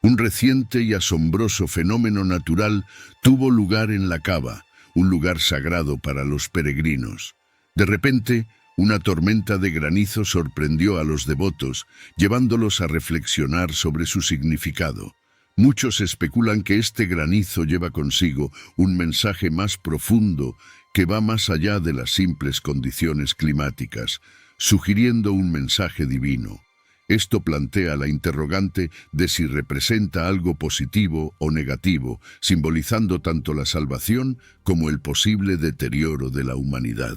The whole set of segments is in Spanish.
Un reciente y asombroso fenómeno natural tuvo lugar en la cava, un lugar sagrado para los peregrinos. De repente, una tormenta de granizo sorprendió a los devotos, llevándolos a reflexionar sobre su significado. Muchos especulan que este granizo lleva consigo un mensaje más profundo que va más allá de las simples condiciones climáticas, sugiriendo un mensaje divino. Esto plantea la interrogante de si representa algo positivo o negativo, simbolizando tanto la salvación como el posible deterioro de la humanidad.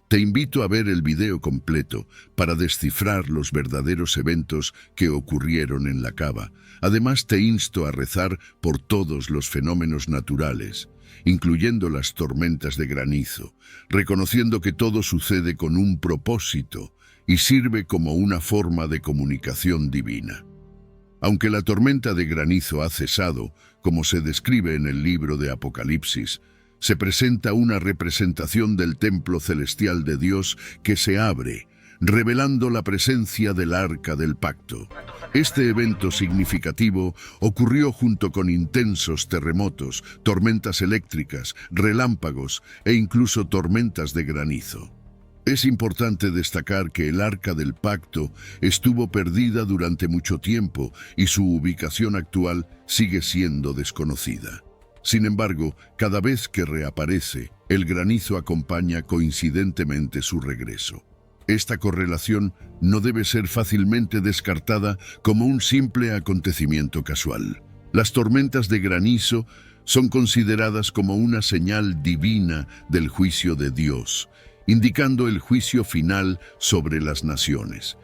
Te invito a ver el video completo para descifrar los verdaderos eventos que ocurrieron en la cava. Además, te insto a rezar por todos los fenómenos naturales, incluyendo las tormentas de granizo, reconociendo que todo sucede con un propósito y sirve como una forma de comunicación divina. Aunque la tormenta de granizo ha cesado, como se describe en el libro de Apocalipsis, se presenta una representación del templo celestial de Dios que se abre, revelando la presencia del Arca del Pacto. Este evento significativo ocurrió junto con intensos terremotos, tormentas eléctricas, relámpagos e incluso tormentas de granizo. Es importante destacar que el Arca del Pacto estuvo perdida durante mucho tiempo y su ubicación actual sigue siendo desconocida. Sin embargo, cada vez que reaparece, el granizo acompaña coincidentemente su regreso. Esta correlación no debe ser fácilmente descartada como un simple acontecimiento casual. Las tormentas de granizo son consideradas como una señal divina del juicio de Dios, indicando el juicio final sobre las naciones.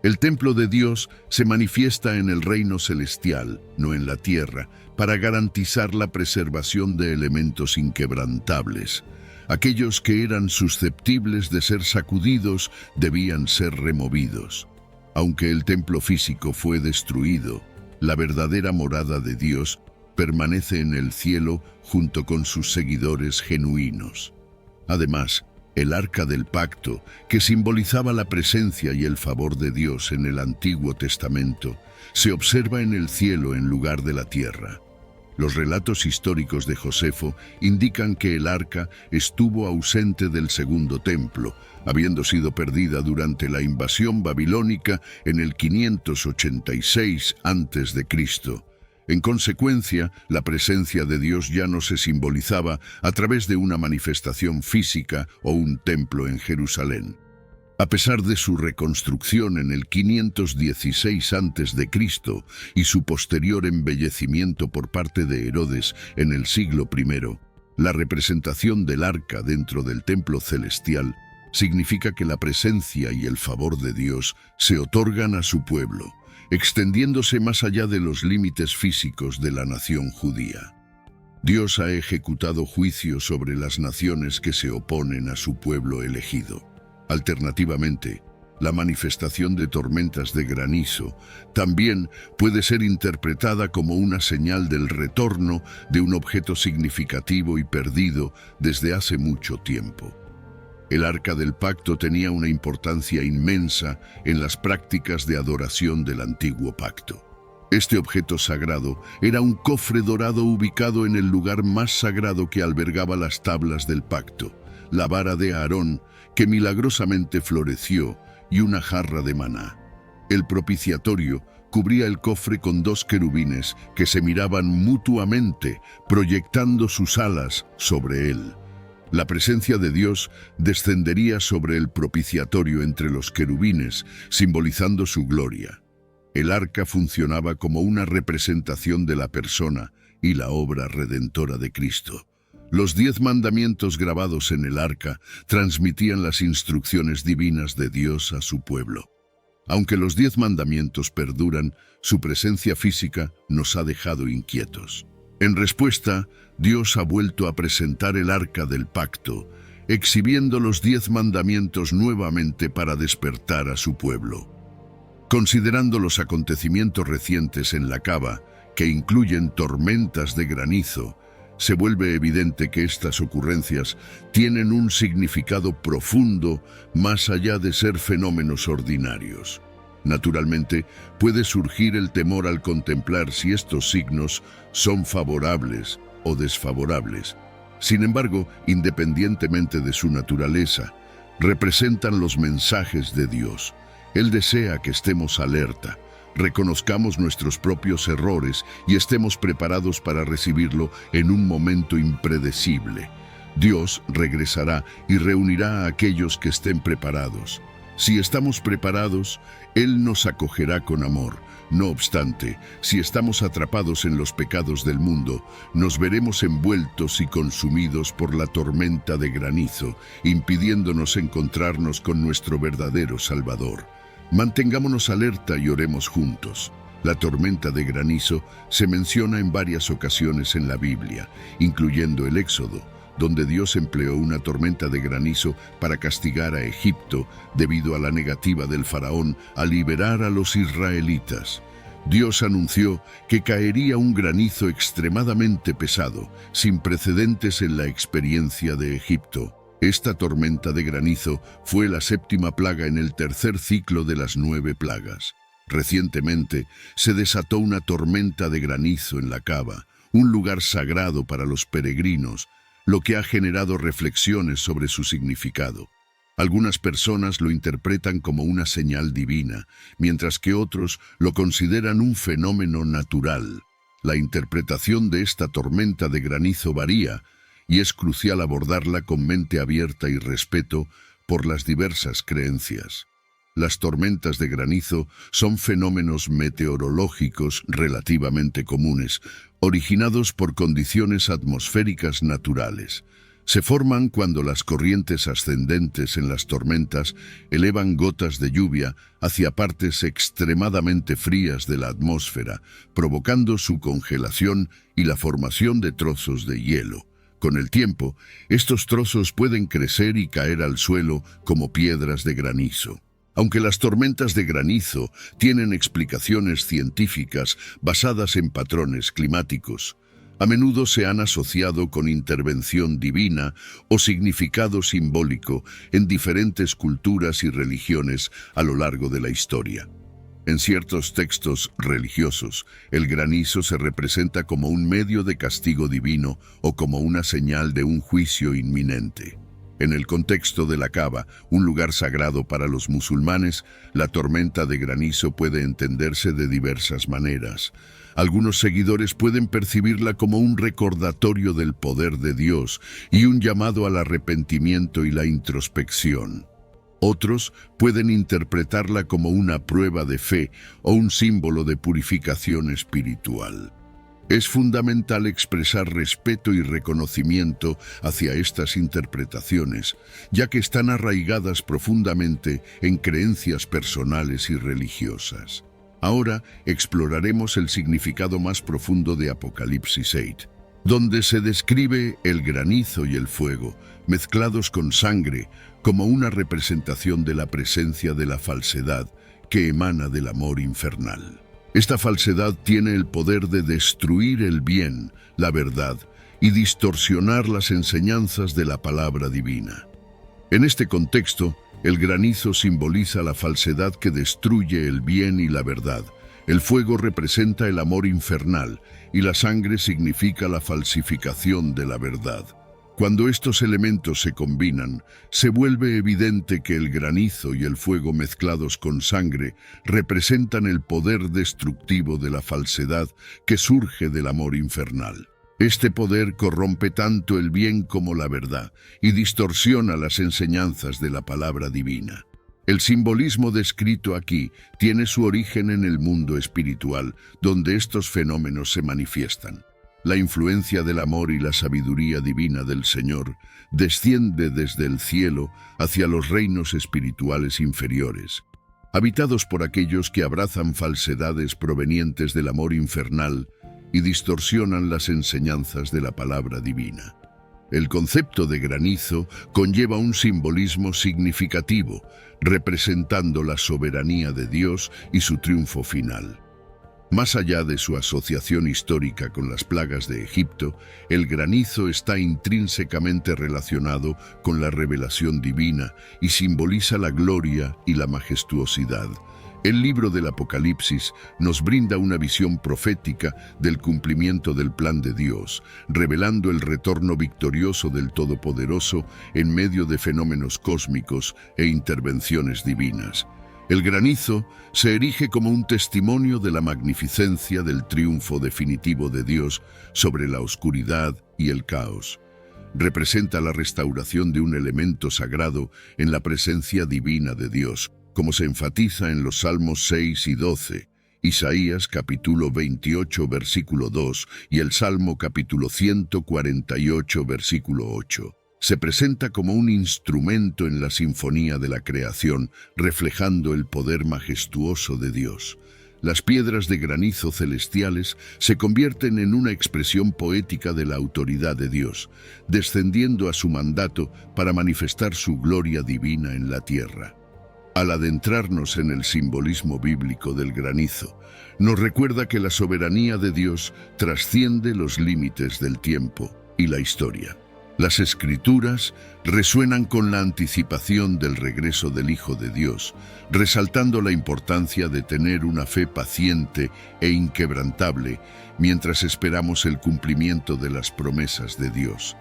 El templo de Dios se manifiesta en el reino celestial, no en la tierra, para garantizar la preservación de elementos inquebrantables. Aquellos que eran susceptibles de ser sacudidos debían ser removidos. Aunque el templo físico fue destruido, la verdadera morada de Dios permanece en el cielo junto con sus seguidores genuinos. Además, el Arca del Pacto, que simbolizaba la presencia y el favor de Dios en el Antiguo Testamento, se observa en el cielo en lugar de la tierra. Los relatos históricos de Josefo indican que el arca estuvo ausente del segundo templo, habiendo sido perdida durante la invasión babilónica en el 586 a.C. En consecuencia, la presencia de Dios ya no se simbolizaba a través de una manifestación física o un templo en Jerusalén. A pesar de su reconstrucción en el 516 a.C. y su posterior embellecimiento por parte de Herodes en el siglo I, la representación del arca dentro del templo celestial significa que la presencia y el favor de Dios se otorgan a su pueblo, extendiéndose más allá de los límites físicos de la nación judía. Dios ha ejecutado juicio sobre las naciones que se oponen a su pueblo elegido. Alternativamente, la manifestación de tormentas de granizo también puede ser interpretada como una señal del retorno de un objeto significativo y perdido desde hace mucho tiempo. El Arca del Pacto tenía una importancia inmensa en las prácticas de adoración del Antiguo Pacto. Este objeto sagrado era un cofre dorado ubicado en el lugar más sagrado que albergaba las tablas del pacto, la vara de Aarón, que milagrosamente floreció, y una jarra de maná. El propiciatorio cubría el cofre con dos querubines que se miraban mutuamente, proyectando sus alas sobre él. La presencia de Dios descendería sobre el propiciatorio entre los querubines, simbolizando su gloria. El arca funcionaba como una representación de la persona y la obra redentora de Cristo. Los 10 mandamientos grabados en el arca transmitían las instrucciones divinas de Dios a su pueblo. Aunque los 10 mandamientos perduran, su presencia física nos ha dejado inquietos. En respuesta, Dios ha vuelto a presentar el Arca del Pacto, exhibiendo los 10 mandamientos nuevamente para despertar a su pueblo. Considerando los acontecimientos recientes en la cava, que incluyen tormentas de granizo, se vuelve evidente que estas ocurrencias tienen un significado profundo más allá de ser fenómenos ordinarios. Naturalmente, puede surgir el temor al contemplar si estos signos son favorables o desfavorables. Sin embargo, independientemente de su naturaleza, representan los mensajes de Dios. Él desea que estemos alerta, reconozcamos nuestros propios errores y estemos preparados para recibirlo en un momento impredecible. Dios regresará y reunirá a aquellos que estén preparados. Si estamos preparados, Él nos acogerá con amor. No obstante, si estamos atrapados en los pecados del mundo, nos veremos envueltos y consumidos por la tormenta de granizo, impidiéndonos encontrarnos con nuestro verdadero Salvador. Mantengámonos alerta y oremos juntos. La tormenta de granizo se menciona en varias ocasiones en la Biblia, incluyendo el Éxodo, donde Dios empleó una tormenta de granizo para castigar a Egipto debido a la negativa del faraón a liberar a los israelitas. Dios anunció que caería un granizo extremadamente pesado, sin precedentes en la experiencia de Egipto. Esta tormenta de granizo fue la séptima plaga en el tercer ciclo de las 9 plagas. Recientemente se desató una tormenta de granizo en la Cava, un lugar sagrado para los peregrinos, lo que ha generado reflexiones sobre su significado. Algunas personas lo interpretan como una señal divina, mientras que otros lo consideran un fenómeno natural. La interpretación de esta tormenta de granizo varía, y es crucial abordarla con mente abierta y respeto por las diversas creencias. Las tormentas de granizo son fenómenos meteorológicos relativamente comunes, originados por condiciones atmosféricas naturales. Se forman cuando las corrientes ascendentes en las tormentas elevan gotas de lluvia hacia partes extremadamente frías de la atmósfera, provocando su congelación y la formación de trozos de hielo. Con el tiempo, estos trozos pueden crecer y caer al suelo como piedras de granizo. Aunque las tormentas de granizo tienen explicaciones científicas basadas en patrones climáticos, a menudo se han asociado con intervención divina o significado simbólico en diferentes culturas y religiones a lo largo de la historia. En ciertos textos religiosos, el granizo se representa como un medio de castigo divino o como una señal de un juicio inminente. En el contexto de la Cava, un lugar sagrado para los musulmanes, la tormenta de granizo puede entenderse de diversas maneras. Algunos seguidores pueden percibirla como un recordatorio del poder de Dios y un llamado al arrepentimiento y la introspección. Otros pueden interpretarla como una prueba de fe o un símbolo de purificación espiritual. Es fundamental expresar respeto y reconocimiento hacia estas interpretaciones, ya que están arraigadas profundamente en creencias personales y religiosas. Ahora exploraremos el significado más profundo de Apocalipsis 8, donde se describe el granizo y el fuego, mezclados con sangre, como una representación de la presencia de la falsedad que emana del amor infernal. Esta falsedad tiene el poder de destruir el bien, la verdad, y distorsionar las enseñanzas de la palabra divina. En este contexto, el granizo simboliza la falsedad que destruye el bien y la verdad. El fuego representa el amor infernal y la sangre significa la falsificación de la verdad. Cuando estos elementos se combinan, se vuelve evidente que el granizo y el fuego mezclados con sangre representan el poder destructivo de la falsedad que surge del amor infernal. Este poder corrompe tanto el bien como la verdad y distorsiona las enseñanzas de la palabra divina. El simbolismo descrito aquí tiene su origen en el mundo espiritual, donde estos fenómenos se manifiestan. La influencia del amor y la sabiduría divina del Señor desciende desde el cielo hacia los reinos espirituales inferiores, habitados por aquellos que abrazan falsedades provenientes del amor infernal y distorsionan las enseñanzas de la palabra divina. El concepto de granizo conlleva un simbolismo significativo, representando la soberanía de Dios y su triunfo final. Más allá de su asociación histórica con las plagas de Egipto, el granizo está intrínsecamente relacionado con la revelación divina y simboliza la gloria y la majestuosidad. El libro del Apocalipsis nos brinda una visión profética del cumplimiento del plan de Dios, revelando el retorno victorioso del Todopoderoso en medio de fenómenos cósmicos e intervenciones divinas. El granizo se erige como un testimonio de la magnificencia del triunfo definitivo de Dios sobre la oscuridad y el caos. Representa la restauración de un elemento sagrado en la presencia divina de Dios, como se enfatiza en los Salmos 6 y 12, Isaías capítulo 28 versículo 2 y el Salmo capítulo 148 versículo 8. Se presenta como un instrumento en la sinfonía de la creación, reflejando el poder majestuoso de Dios. Las piedras de granizo celestiales se convierten en una expresión poética de la autoridad de Dios, descendiendo a su mandato para manifestar su gloria divina en la tierra. Al adentrarnos en el simbolismo bíblico del granizo, nos recuerda que la soberanía de Dios trasciende los límites del tiempo y la historia. Las Escrituras resuenan con la anticipación del regreso del Hijo de Dios, resaltando la importancia de tener una fe paciente e inquebrantable mientras esperamos el cumplimiento de las promesas de Dios.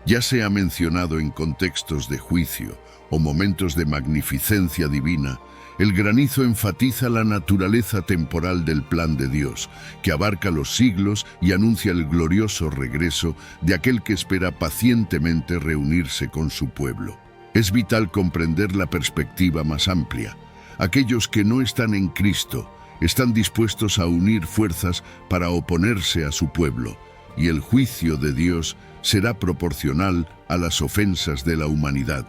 Ya sea mencionado en contextos de juicio o momentos de magnificencia divina, el granizo enfatiza la naturaleza temporal del plan de Dios, que abarca los siglos y anuncia el glorioso regreso de aquel que espera pacientemente reunirse con su pueblo. Es vital comprender la perspectiva más amplia. Aquellos que no están en Cristo están dispuestos a unir fuerzas para oponerse a su pueblo, y el juicio de Dios será proporcional a las ofensas de la humanidad.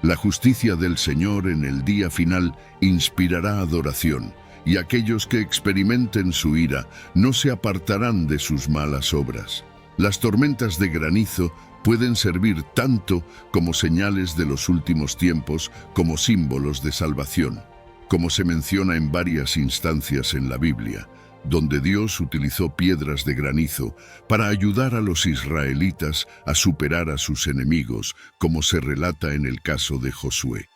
La justicia del Señor en el día final inspirará adoración, y aquellos que experimenten su ira no se apartarán de sus malas obras. Las tormentas de granizo pueden servir tanto como señales de los últimos tiempos como símbolos de salvación, como se menciona en varias instancias en la Biblia, donde Dios utilizó piedras de granizo para ayudar a los israelitas a superar a sus enemigos, como se relata en el caso de Josué.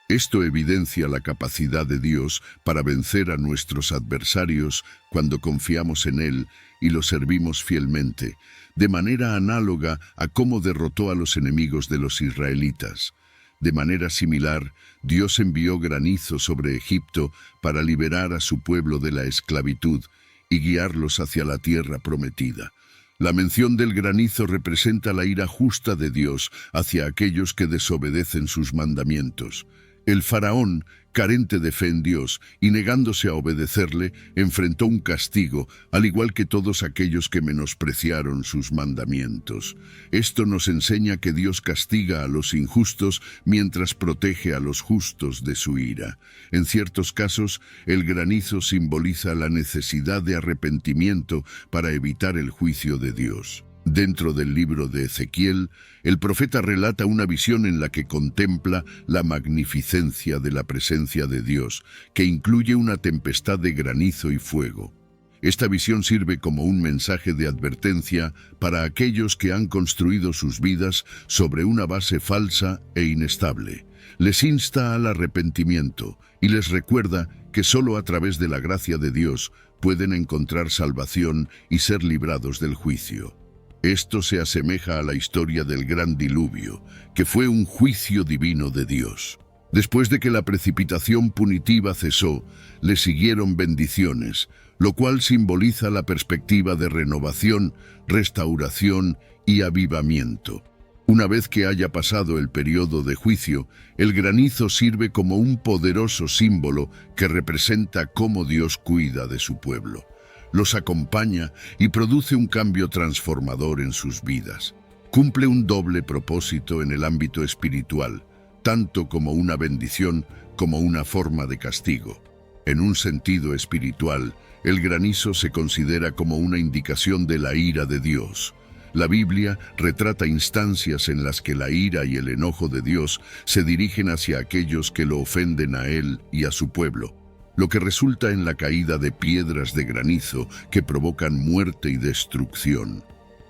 Esto evidencia la capacidad de Dios para vencer a nuestros adversarios cuando confiamos en Él y lo servimos fielmente, de manera análoga a cómo derrotó a los enemigos de los israelitas. De manera similar, Dios envió granizo sobre Egipto para liberar a su pueblo de la esclavitud y guiarlos hacia la tierra prometida. La mención del granizo representa la ira justa de Dios hacia aquellos que desobedecen sus mandamientos. El faraón, carente de fe en Dios y negándose a obedecerle, enfrentó un castigo, al igual que todos aquellos que menospreciaron sus mandamientos. Esto nos enseña que Dios castiga a los injustos mientras protege a los justos de su ira. En ciertos casos, el granizo simboliza la necesidad de arrepentimiento para evitar el juicio de Dios. Dentro del libro de Ezequiel, el profeta relata una visión en la que contempla la magnificencia de la presencia de Dios, que incluye una tempestad de granizo y fuego. Esta visión sirve como un mensaje de advertencia para aquellos que han construido sus vidas sobre una base falsa e inestable. Les insta al arrepentimiento y les recuerda que solo a través de la gracia de Dios pueden encontrar salvación y ser librados del juicio. Esto se asemeja a la historia del gran diluvio, que fue un juicio divino de Dios. Después de que la precipitación punitiva cesó, le siguieron bendiciones, lo cual simboliza la perspectiva de renovación, restauración y avivamiento. Una vez que haya pasado el periodo de juicio, el granizo sirve como un poderoso símbolo que representa cómo Dios cuida de su pueblo. Los acompaña y produce un cambio transformador en sus vidas. Cumple un doble propósito en el ámbito espiritual, tanto como una bendición como una forma de castigo. En un sentido espiritual, el granizo se considera como una indicación de la ira de Dios. La Biblia retrata instancias en las que la ira y el enojo de Dios se dirigen hacia aquellos que lo ofenden a Él y a su pueblo, lo que resulta en la caída de piedras de granizo que provocan muerte y destrucción.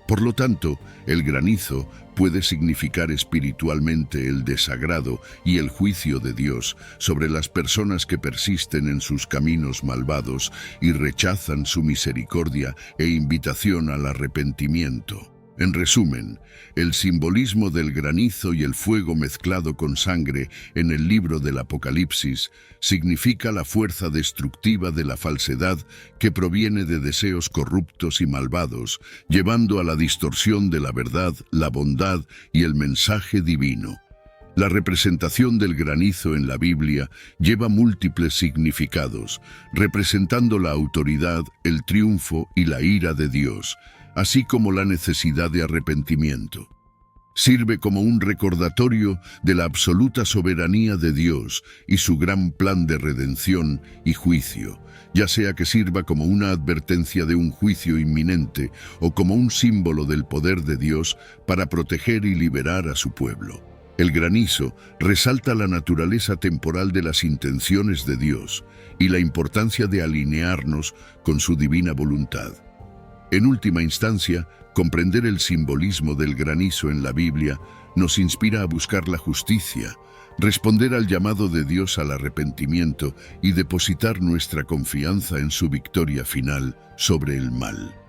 Por lo tanto, el granizo puede significar espiritualmente el desagrado y el juicio de Dios sobre las personas que persisten en sus caminos malvados y rechazan su misericordia e invitación al arrepentimiento. En resumen, el simbolismo del granizo y el fuego mezclado con sangre en el libro del Apocalipsis significa la fuerza destructiva de la falsedad que proviene de deseos corruptos y malvados, llevando a la distorsión de la verdad, la bondad y el mensaje divino. La representación del granizo en la Biblia lleva múltiples significados, representando la autoridad, el triunfo y la ira de Dios, así como la necesidad de arrepentimiento. Sirve como un recordatorio de la absoluta soberanía de Dios y su gran plan de redención y juicio, ya sea que sirva como una advertencia de un juicio inminente o como un símbolo del poder de Dios para proteger y liberar a su pueblo. El granizo resalta la naturaleza temporal de las intenciones de Dios y la importancia de alinearnos con su divina voluntad. En última instancia, comprender el simbolismo del granizo en la Biblia nos inspira a buscar la justicia, responder al llamado de Dios al arrepentimiento y depositar nuestra confianza en su victoria final sobre el mal.